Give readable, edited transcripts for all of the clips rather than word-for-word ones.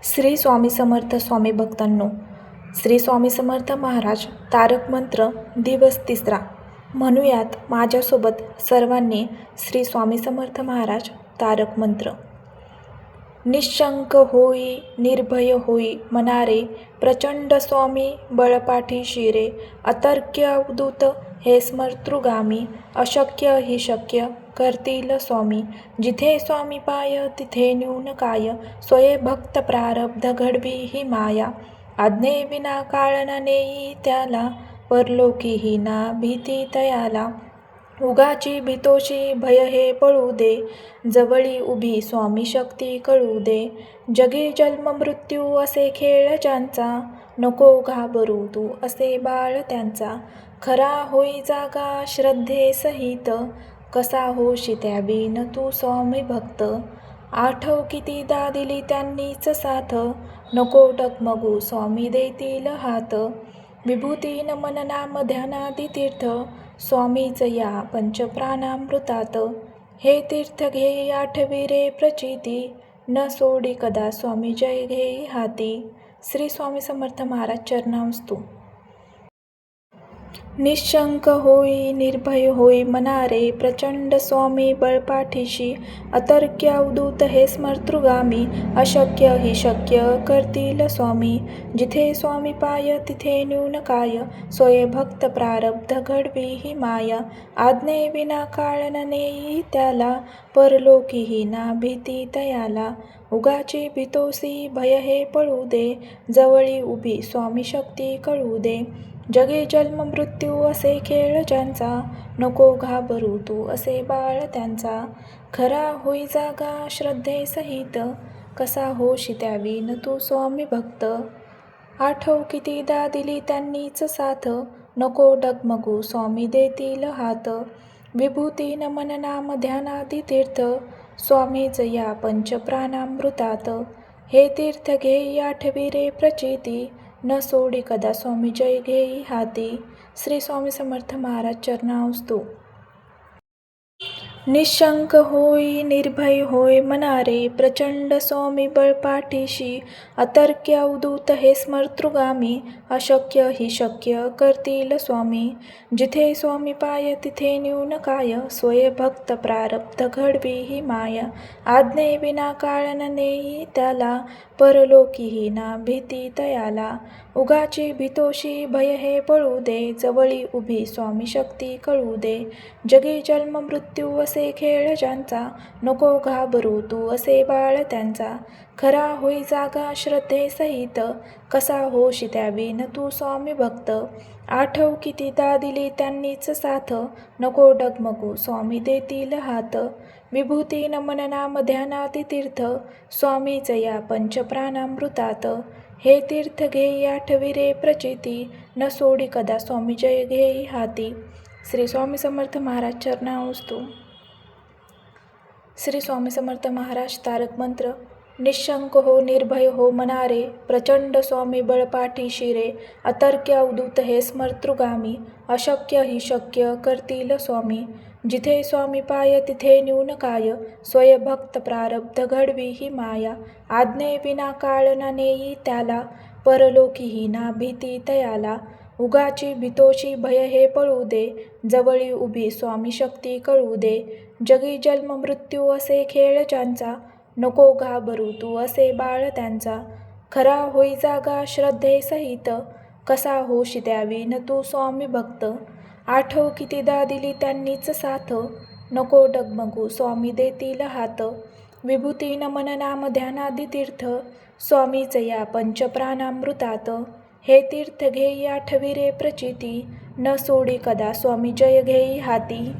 श्री स्वामी समर्थ स्वामी भक्तांनो, श्री स्वामी समर्थ महाराज तारक मंत्र दिवस 3. म्हणूयात माझ्यासोबत सर्वांनी श्री स्वामी समर्थ महाराज तारक मंत्र. निशंक होई निर्भय होई मनारे, प्रचंड स्वामी बळपाठी शिरे. अतर्क्य अवधूत हे स्मर्तृगामी, अशक्य ही शक्य करतील स्वामी. जिथे स्वामी पाय तिथे न्यून काय, स्वये भक्त प्रारब्ध घडवी ही माया. आज्ञेविना काळ न नेई त्याला, परलोकीही ना भीती तयाला. उगाची भीतोशी भय हे पळू दे, जवळी उभी स्वामी शक्ती कळू दे. जगी जन्म मृत्यू असे खेळ ज्यांचा, नको घाबरू तू असे बाळ त्यांचा. खरा होई जागा श्रद्धेसहित, कसा होशी त्याविन तू स्वामी भक्त. आठव कितीदा दिली त्यांनीच साथ, नको डगमगू स्वामी देतील हात. विभूती नमन नाम ध्यानादी तीर्थ, स्वामीच या पंचप्राणामृतात. हे तीर्थ घेई आठवी रे प्रचिती, न सोडी कदा स्वामी जय घेई हाती. श्री स्वामी समर्थ महाराज चरणांस्तु. निशंक होई निर्भय होई मनारे, प्रचंड स्वामी बळपाठीशी. अतर्क्य अवधूत हे स्मर्तृगामी, अशक्य ही शक्य करतील स्वामी. जिथे स्वामी पाय तिथे न्यून काय, स्वये भक्त प्रारब्ध घडवी ही माया. आज्ञेविना काळ न नेई त्याला, परलोकीही ना भीती तयाला. उगाची भीतोसी भय हे पळू दे, जवळी उभी स्वामी शक्ती कळू दे. जगी जन्म मृत्यू असे खेळ ज्यांचा, नको घाबरू तू असे बाळ त्यांचा. खरा होई जागा श्रद्धेसहित, कसा होशी त्याविन तू स्वामी भक्त. आठव कितीदा दिली त्यांनीच साथ, नको डगमगू स्वामी देतील हात. विभूती नमन नाम ध्यानादी तीर्थ, स्वामीच या पंचप्राणामृतात. हे तीर्थ घेई आठवी रे प्रचिती, न सोडी कदा स्वामी जय घेई हाती. श्री स्वामी समर्थ महाराज चरणांस्तु. निशंक होई निर्भय होय मनारे, प्रचंड स्वामी बळपाठीशी. अतर्क्य अवधूत हे स्मर्तृगामी, अशक्य ही शक्य करतील स्वामी. जिथे स्वामी पाय तिथे न्यून काय, स्वये भक्त प्रारब्ध घडवी ही माया. आज्ञेविना काळ न नेई त्याला, परलोकीही ना भीती तयाला. उगाची भीतोशी भय हे पळू दे, जवळी उभी स्वामी शक्ती कळू दे. जगी जन्म मृत्यू असे खेळ ज्यांचा, नको घाबरू तू असे बाळ त्यांचा. खरा होई जागा श्रद्धेसहित, कसा होशी त्याविन तू स्वामी भक्त. आठव कितीदा दिली त्यांनीच साथ, नको डगमगू स्वामी देतील हात. विभूती नमन नाम ध्यानादी तीर्थ, स्वामीच या पंचप्राणामृतात. हे तीर्थ घेई आठवी रे प्रचिती, न सोडी कदा स्वामी जय घेई हाती. श्री स्वामी समर्थ महाराज चरणांस्तु. श्री स्वामी समर्थ महाराज तारक मंत्र. निशंक हो निर्भय हो मनारे, प्रचंड स्वामी बळपाठी शिरे. अतर्क्य अवधूत हे स्मर्तृगामी, अशक्य ही शक्य करतील स्वामी. जिथे स्वामी पाय तिथे न्यून काय, स्वय भक्त प्रारब्ध घडवी ही माया. आज्ञेविना काळ न नेई त्याला, परलोकीही ना भीती तयाला. उगाची भीतोशी भय हे पळू दे, जवळी उभी स्वामी शक्ती कळू दे. जगी जन्म मृत्यू असे खेळ ज्यांचा, नको घाबरू तू असे बाळ त्यांचा. खरा होई जागा श्रद्धेसहित, कसा होशी त्याविन तू स्वामी भक्त. आठव कितीदा दिली त्यांनीच साथ, नको डगमगू स्वामी देतील हात. विभूती नमन नाम ध्यानादी तीर्थ, स्वामीच या पंचप्राणामृतात. हे तीर्थ घेई आठवी रे प्रचिती, न सोडी कदा स्वामी जय घेई हाती.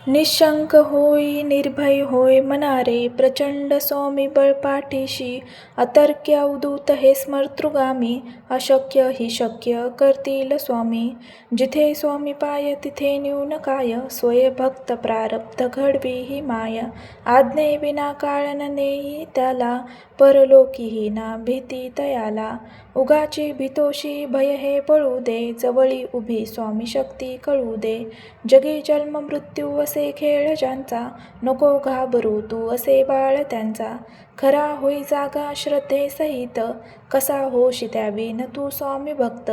निशंक होई निर्भय होय मनारे, प्रचंड स्वामी बळपाठीशी. अतर्क्य अवधूत हे स्मर्तृगामी, अशक्य ही शक्य करतील स्वामी. जिथे स्वामी पाय तिथे न्यून काय, स्वये भक्त प्रारब्ध घडवी ही माया. आज्ञेविना काळ न नेई त्याला, परलोकीही ना भीती तयाला. उगाची भीतोशी भय हे पळू दे, जवळी उभी स्वामी शक्ती कळू दे. जगी जन्म मृत्यू असे खेळ ज्यांचा, नको घाबरू तू असे बाळ त्यांचा. खरा होई जागा श्रद्धेसहित, कसा होशी त्याविन तू स्वामी भक्त.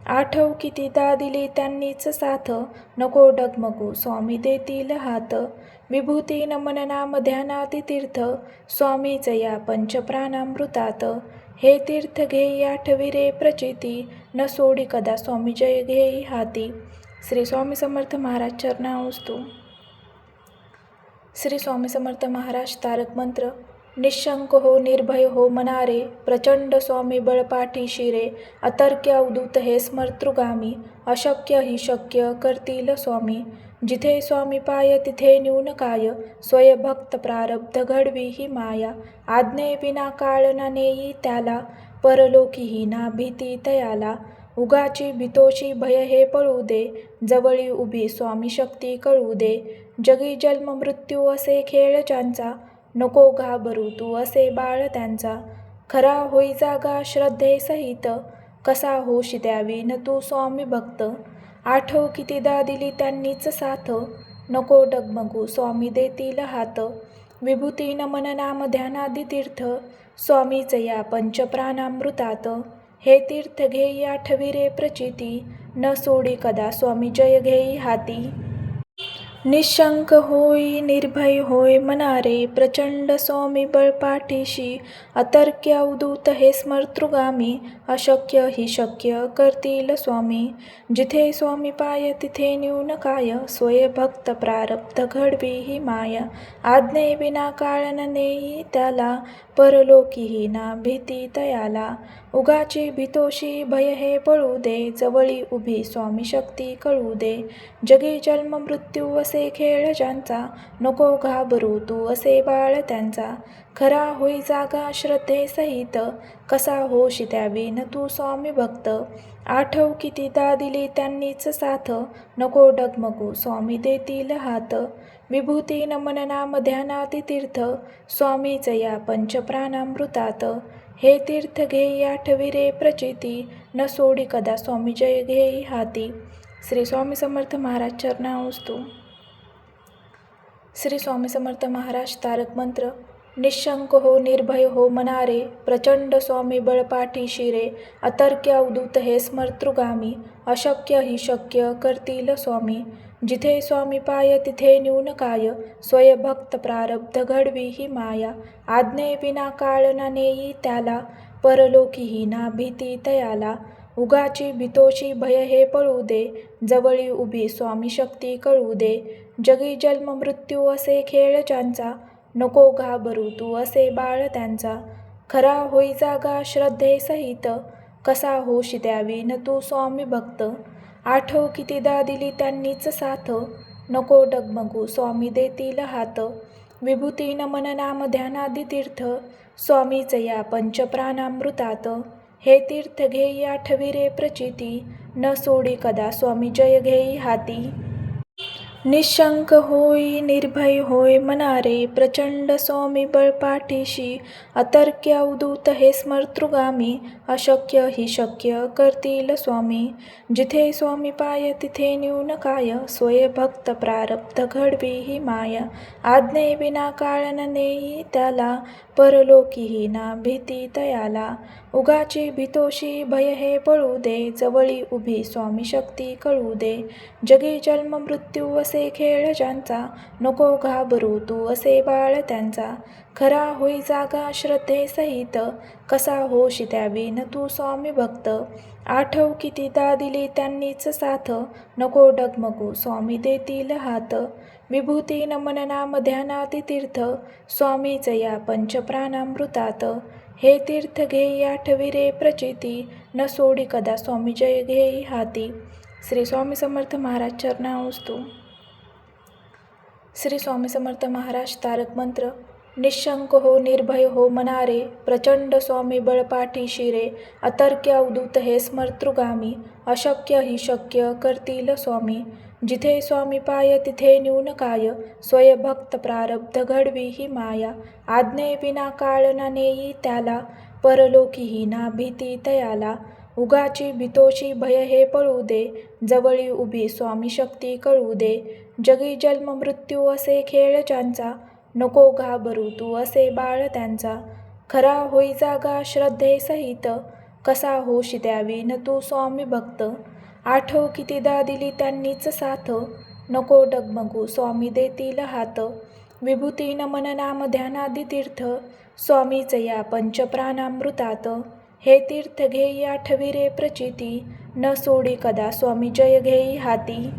आठव कितीदा दिली त्यांनीच साथ, नको डगमगू स्वामी देतील हात. विभूती नमन नाम ध्यानाती तीर्थ, स्वामीच या पंचप्राणामृतात. हे तीर्थ घेई आठवी रे प्रचिती, न सोडी कदा स्वामी जय घेई हाती. श्री स्वामी समर्थ महाराज चरणावस्तु. श्री स्वामी समर्थ महाराज तारक मंत्र. निशंक हो निर्भय हो मनारे, प्रचंड स्वामी बळपाठी शिरे. अतर्क्य अवधूत हे स्मर्तृगामी, अशक्य ही शक्य करतील स्वामी. जिथे स्वामी पाय तिथे न्यून काय, स्वयंभक्त प्रारब्ध घडवी ही माया. आज्ञे विना काळ ना नेई त्याला, परलोकीही ना भीती तयाला. उगाची भीतोशी भय हे पळू दे, जवळी उभी स्वामी शक्ती कळू दे. जगी जन्म मृत्यू असे खेळ ज्यांचा, नको घाबरू तू असे बाळ त्यांचा. खरा होई जागा श्रद्धेसहित, कसा होशी द्यावी न तू स्वामी भक्त. आठव कितीदा दिली त्यांनीच साथ, नको डगमगू स्वामी देतील हात. विभूती नमन नाम ध्यानादी तीर्थ, स्वामीच या पंचप्राणामृतात. हे तीर्थ घेई आठवी रे प्रचिती, न सोडी कदा स्वामी जय घेई हाती. निशंक होई निर्भय होय मनारे, प्रचंड स्वामी बळपाठीशी. अतर्क्य अवधूत हे स्मर्तृगामी, अशक्य ही शक्य करतील स्वामी. जिथे स्वामी पाय तिथे न्यून काय, स्वयंभक्त प्रारब्ध घडवी ही माया. आज्ञे विना काळ न नेई त्याला, परलोकीही ना भीती तयाला. उगाची भीतोशी भय हे पळू दे, जवळी उभी स्वामी शक्ती कळू दे. जगी जन्म मृत्यू असे खेळ ज्यांचा, नको घाबरू तू असे बाळ त्यांचा. खरा होई जागा श्रद्धेसहित, कसा होशी त्याविन तू स्वामी भक्त. आठव कितीदा दिली त्यांनीच साथ, नको डगमगू स्वामी देतील हात. विभूती नमन नाम ध्यानाती तीर्थ, स्वामीच या पंचप्राणामृतात. हे तीर्थ घेई आठवी रे प्रचिती, न सोडी कदा स्वामी जय घेई हाती. श्री स्वामी समर्थ महाराज चरणावस्तु. श्री स्वामी समर्थ महाराज तारक मंत्र. निशंक हो निर्भय हो मनारे, प्रचंड स्वामी बळपाठी शिरे. अतर्क्य अवधूत हे स्मर्तृगामी, अशक्य ही शक्य करतील स्वामी. जिथे स्वामी पाय तिथे न्यून काय, स्वयंभक्त प्रारब्ध घडवी ही माया. आज्ञे विना काळ ना नेई त्याला, परलोकीही ना भीती तयाला. उगाची भीतोशी भय हे पळू दे, जवळी उभी स्वामी शक्ती कळू दे. जगी जन्म मृत्यू असे खेळ ज्यांचा, नको घाबरू तू असे बाळ त्यांचा. खरा होई जागा श्रद्धेसहित, कसा होशी द्यावी न तू स्वामी भक्त. आठव कितीदा दिली त्यांनीच साथ, नको डगमगू स्वामी देतील हात. विभूती नमन नाम ध्यानादी तीर्थ, स्वामीच या पंचप्राणामृतात. हे तीर्थ घेई आठवी रे प्रचिती, न सोडी कदा स्वामी जय घेई हाती. निशंक होई निर्भय होय मनारे, प्रचंड स्वामी बळपाठीशी. अतर्क्य अवधूत हे स्मर्तृगामी, अशक्य ही शक्य करतील स्वामी. जिथे स्वामी पाय तिथे न्यून काय, स्वयंभक्त प्रारब्ध घडवी ही माया. आज्ञे विना काळ न नेई त्याला, परलोकीही ना भीती तयाला. उगाची भीतोशी भय हे पळू दे, जवळी उभी स्वामी शक्ती कळू दे. जगी जन्म मृत्यू असे खेळ ज्यांचा, नको घाबरू तू असे बाळ त्यांचा. खरा होई जागा श्रद्धेसहित, कसा होशी त्याविन तू स्वामी भक्त. आठव कितीदा दिली त्यांनीच साथ, नको डगमगू स्वामी देतील हात. विभूती नमन नाम ध्यानाती तीर्थ, स्वामीच या पंचप्राणामृतात. हे तीर्थ घेई आठवी रे प्रचिती, न सोडी कदा स्वामी जय घेई हाती. श्री स्वामी समर्थ महाराज चरणावस्तु. श्री स्वामी समर्थ महाराज तारक मंत्र. निशंक हो निर्भय हो मनारे, प्रचंड स्वामी बळपाठी शिरे. अतर्क्य अवधूत हे स्मर्तृगामी, अशक्य ही शक्य करतील स्वामी. जिथे स्वामी पाय तिथे न्यून काय, स्वय भक्त प्रारब्ध घडवी ही माया. आज्ञे विना काळ ना नेई त्याला, परलोकीही ना भीती तयाला. उगाची भीतोशी भय हे पळू दे, जवळी उभी स्वामी शक्ती कळू दे. जगी जन्म मृत्यू असे खेळ ज्यांचा, नको घाबरू तू असे बाळ त्यांचा. खरा होई जागा श्रद्धेसहित, कसा होशी द्यावी न तू स्वामी भक्त. आठव कितीदा दिली त्यांनीच साथ, नको डगमगू स्वामी देतील हात. विभूती नमन नाम ध्यानादी तीर्थ, स्वामीच या पंचप्राणामृतात. हे तीर्थ घेई आठवी रे प्रचिती, न सोडी कदा स्वामी जय घेई हाती.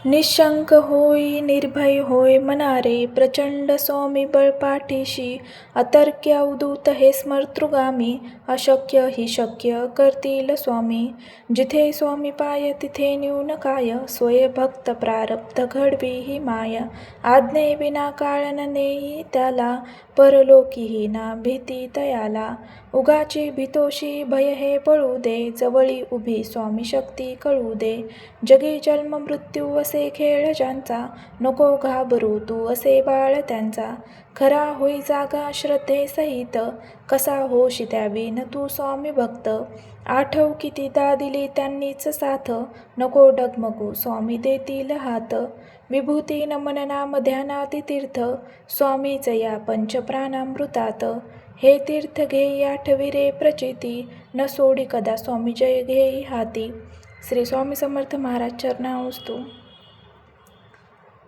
निशंक होई निर्भय होय मनारे, प्रचंड स्वामी बळ पाठीशी. अतर्क्य अवधूत हे स्मर्तृगामी, अशक्य ही शक्य करतील स्वामी. जिथे स्वामी पाय तिथे न्यून काय, स्वय भक्त प्रारब्ध घडवी ही माया. आज्ञे विना काळ न नेई त्याला, परलोकीही ना भीती तयाला. उगाची भीतोशी भय हे पळू दे, जवळी उभी स्वामी शक्ती कळू दे. जगी जन्म मृत्यू असे खेळ ज्यांचा, नको घाबरू तू असे बाळ त्यांचा. खरा होई जागा श्रद्धेसहित, कसा होशी द्यावी न तू स्वामी भक्त. आठव कितीदा दिली त्यांनीच साथ, नको डगमगू स्वामी देतील हात. विभूती नमन नाम ध्यानादी तीर्थ, स्वामीच या पंचप्राणामृतात. हे तीर्थ घेई आठवी रे प्रचिती, न सोडी कदा स्वामी जय घेई हाती. श्री स्वामी समर्थ महाराज चरणावस्तू.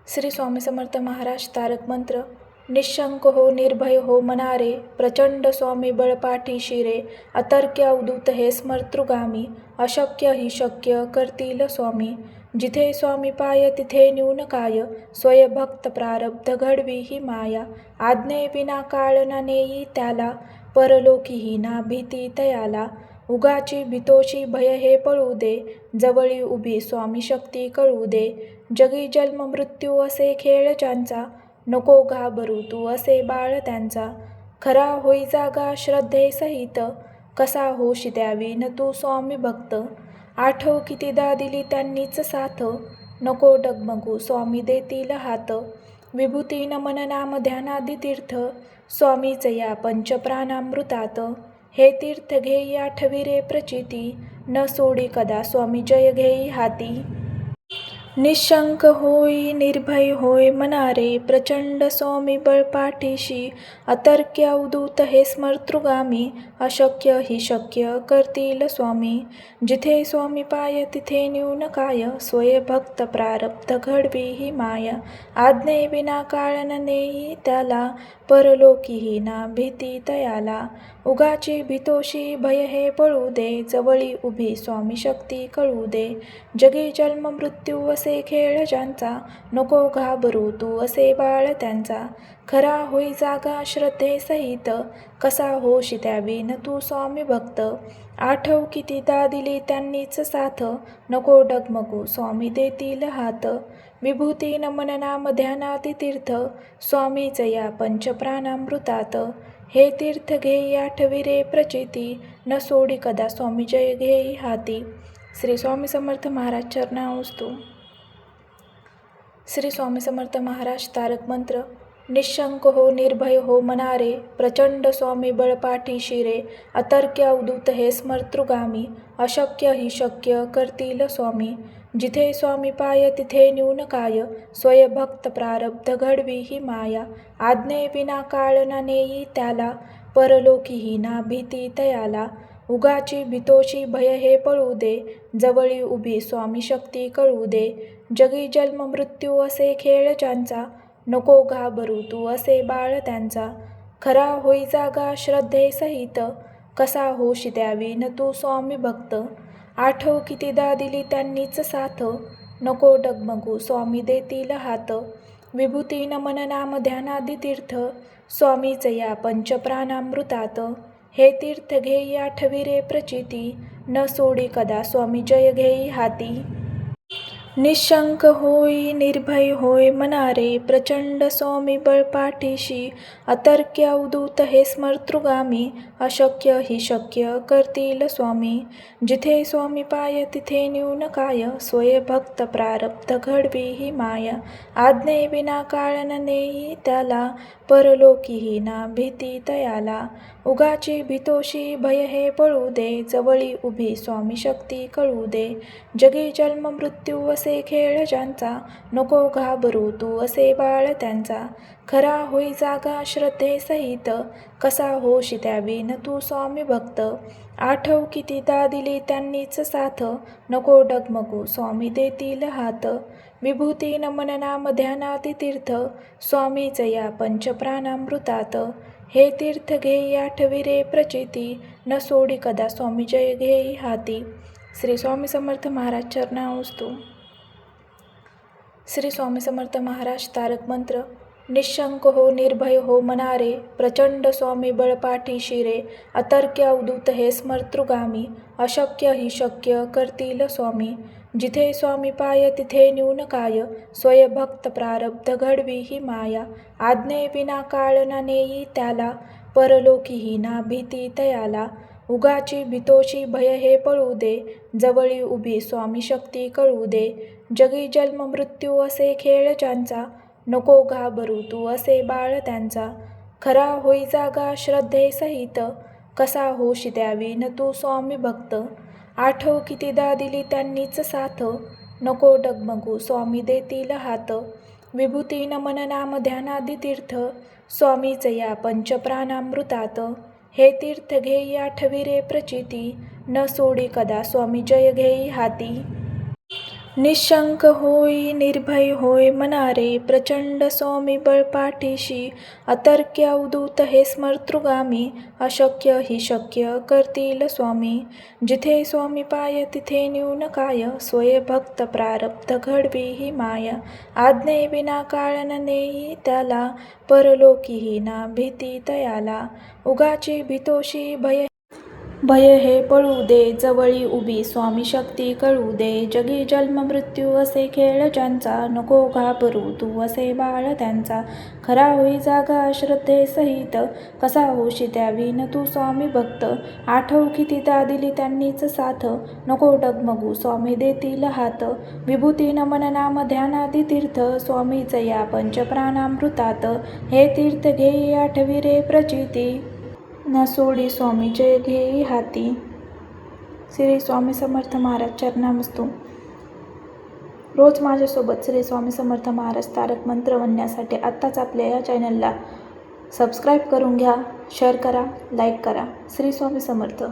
श्री स्वामी समर्थ महाराज तारक मंत्र. निशंक हो निर्भय हो मनारे, प्रचंड स्वामी बळ पाठीशी रे. अतर्क्य अवधूत हे स्मर्तृगामी, अशक्य ही शक्य करतील स्वामी. जिथे स्वामी पाय तिथे न्यून काय, स्वय भक्त प्रारब्ध घडवी ही माया. आज्ञे विना काळ ना नेई त्याला, परलोकीही ना भीती तयाला. उगाची भीतोशी भय हे पळू दे, जवळी उभी स्वामी शक्ती कळू दे. जगी जन्म मृत्यू असे खेळ ज्यांचा, नको घाबरू तू असे बाळ त्यांचा. खरा होई जागा श्रद्धेसहित, कसा होशी द्यावी न तू स्वामी भक्त. आठव कितीदा दिली त्यांनीच साथ, नको डगमगू स्वामी देतील हात. विभूती नमन नाम ध्यानादी तीर्थ, स्वामीच या पंचप्राणामृतात. हे तीर्थ घेई आठवी रे प्रचिती, न सोडी कदा स्वामी जय घेई हाती. निशंक होई निर्भय होय मनारे, प्रचंड स्वामी बळ पाठीशी. अतर्क्य अवधूत हे स्मर्तृगामी, अशक्य ही शक्य करतील स्वामी. जिथे स्वामी पाय तिथे न्यून काय, स्वय भक्त प्रारब्ध घडवी ही माया. आज्ञे विना काळ न नेई त्याला, परलोकीही ना भीती तयाला. उगाची भीतोशी भय हे पळू दे, जवळी उभी स्वामी शक्ती कळू दे. जगी जन्म मृत्यू असे खेळ ज्यांचा, नको घाबरू तू असे बाळ त्यांचा. खरा होई जागा श्रद्धेसहित, कसा होशी द्यावी न तू स्वामी भक्त. आठव कितीदा दिली त्यांनीच साथ, नको डगमगू स्वामी देतील हात. विभूती नमन नाम ध्यानादी तीर्थ, स्वामीच या पंचप्राणामृतात. हे तीर्थ घेई आठवी रे प्रचिती, न सोडी कदा स्वामी जय घेई हाती. श्री स्वामी समर्थ महाराज चरणावस्तू. श्री स्वामी समर्थ महाराज तारक मंत्र. निशंक हो निर्भय हो मनारे, प्रचंड स्वामी बळ पाठीशी रे. अतर्क्य अवधूत हे स्मर्तृगामी, अशक्य ही शक्य करतील स्वामी. जिथे स्वामी पाय तिथे न्यून काय, स्वय भक्त प्रारब्ध घडवी ही माया. आज्ञे विना काळ ना नेई त्याला, परलोकीही ना भीती तयाला. उगाची भीतोशी भय हे पळू दे, जवळी उभी स्वामी शक्ती कळू दे. जगी जन्म मृत्यू असे खेळ ज्यांचा, नको घाबरू तू असे बाळ त्यांचा. खरा होई जागा श्रद्धेसहित, कसा होशी द्यावी न तू स्वामी भक्त. आठव कितीदा दिली त्यांनीच साथ, नको डगमगू स्वामी देतील हात. विभूती नमन नाम ध्यानादी तीर्थ, स्वामीच या पंचप्राणामृतात. हे तीर्थ घेई आठवी रे प्रचिती, न सोडी कदा स्वामी जय घेई हाती. निशंक होई निर्भय होय मनारे, प्रचंड स्वामी बळ पाठीशी. अतर्क्य अवधूत हे स्मर्तृगामी, अशक्य ही शक्य करतील स्वामी. जिथे स्वामी पाय तिथे न्यून काय, स्वय भक्त प्रारब्ध घडवी ही माया. आज्ञे विना काळ न नेई त्याला, परलोकीही ना भीती तयाला. उगाची भीतोशी भय हे पळू दे, जवळी उभी स्वामी शक्ती कळू दे. जगी जन्म मृत्यू असे खेळ ज्यांचा, नको घाबरू तू असे बाळ त्यांचा. खरा होई जागा श्रद्धेसहित, कसा होशी त्याविन तू स्वामी भक्त. आठव कितीदा दिली त्यांनीच साथ, नको डगमगू स्वामी देतील हात. विभूती नमन नाम ध्यानाती तीर्थ, स्वामीच या पंचप्राणामृतात. हे तीर्थ घेई आठवी रे प्रचिती, न सोडी कदा स्वामी जय घेई हाती. श्री स्वामी समर्थ महाराज चरणावस्तू. श्री स्वामी समर्थ महाराज तारक मंत्र. निशंक हो निर्भय हो मनारे, प्रचंड स्वामी बळ पाठीशी रे. अतर्क्य अवधूत हे स्मर्तृगामी, अशक्य ही शक्य करतील स्वामी. जिथे स्वामी पाय तिथे न्यून काय, स्वय भक्त प्रारब्ध घडवी ही माया. आज्ञे विना काळ ना नेई त्याला, परलोकीही ना भीती तयाला. उगाची भीतोशी भय हे पळू दे, जवळी उभी स्वामी शक्ती कळू दे. जगी जन्म मृत्यू असे खेळ ज्यांचा, नको घाबरू तू असे बाळ त्यांचा. खरा होई जागा श्रद्धेसहित, कसा होशी द्यावीन तू स्वामी भक्त. आठव कितीदा दिली त्यांनीच साथ, नको डगमगू स्वामी देतील हात. विभूती नमन नाम ध्यानादी तीर्थ, स्वामीच या पंचप्राणामृतात. हे तीर्थ घेई आठवी रे प्रचिती, न सोडी कदा स्वामी जय घेई हाती. निशंक होई निर्भय होय मनारे, प्रचंड स्वामी बळ पाठीशी. अतर्क्य अवधूत हे स्मर्तृगामी, अशक्य ही शक्य करतील स्वामी. जिथे स्वामी पाय तिथे न्यून काय, स्वय भक्त प्रारब्ध घडवी ही माया. आज्ञे विना काळ न नेई त्याला, परलोकीही ना भीती तयाला. उगाची भीतोशी भय हे पळू दे, जवळी उभी स्वामी शक्ती कळू दे. जगी जन्म मृत्यू असे खेळ ज्यांचा, नको घाबरू तू असे बाळ त्यांचा. खरा होई जागा श्रद्धेसहित, कसा होशी द्यावीन तू स्वामी भक्त. आठव कितीदा दिली त्यांनीच साथ, नको डगमगू स्वामी देतील हात. विभूती नमन नाम ध्यानादी तीर्थ, स्वामीच या पंचप्राणामृतात. हे तीर्थ घेई आठवी रे प्रचिती, न सोडी स्वामी जय घेई हाती. श्री स्वामी समर्थ महाराज चरणामस्तू. रोज माझ्यासोबत श्री स्वामी समर्थ महाराज तारक मंत्र म्हणण्यासाठी आत्ताच आपल्या या चॅनलला सबस्क्राईब करून घ्या, शेअर करा, लाईक करा. श्री स्वामी समर्थ.